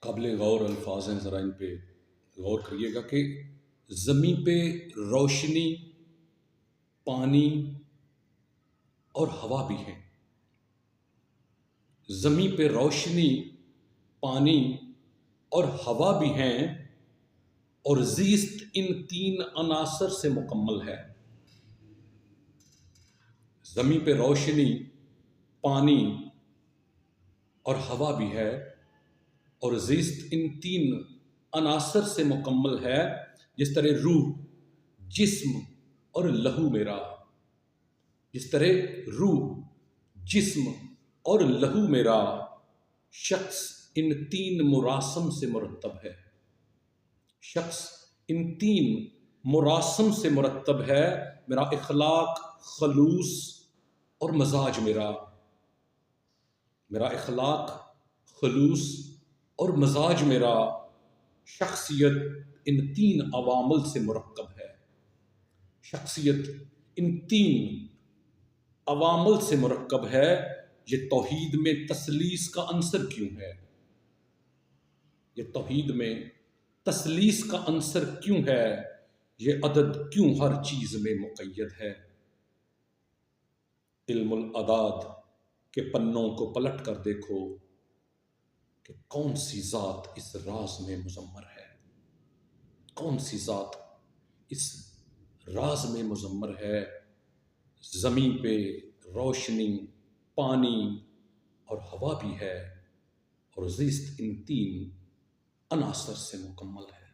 قابل غور الفاظ ہیں، ذرا ان پہ غور کریے گا کہ زمین پہ روشنی، پانی اور ہوا بھی ہیں۔ زمین پہ روشنی، پانی اور ہوا بھی ہیں، اور زیست ان تین عناصر سے مکمل ہے۔ زمین پہ روشنی، پانی اور ہوا بھی ہے، اور زیست ان تین عناصر سے مکمل ہے۔ جس طرح روح، جسم اور لہو میرا، جس طرح روح، جسم اور لہو میرا، شخص ان تین مراسم سے مرتب ہے۔ شخص ان تین مراسم سے مرتب ہے۔ میرا اخلاق، خلوص اور مزاج میرا اخلاق، خلوص اور مزاج میرا، شخصیت ان تین عوامل سے مرکب ہے۔ شخصیت ان تین عوامل سے مرکب ہے۔ یہ توحید میں تثلیث کا عنصر کیوں ہے؟ یہ توحید میں تثلیث کا عنصر کیوں ہے؟ یہ عدد کیوں ہر چیز میں مقید ہے؟ علم الاعداد کے پنوں کو پلٹ کر دیکھو کہ کون سی ذات اس راز میں مضمر ہے، کون سی ذات اس راز میں مضمر ہے۔ زمین پہ روشنی، پانی اور ہوا بھی ہے، اور زیست ان تین عناصر سے مکمل ہے۔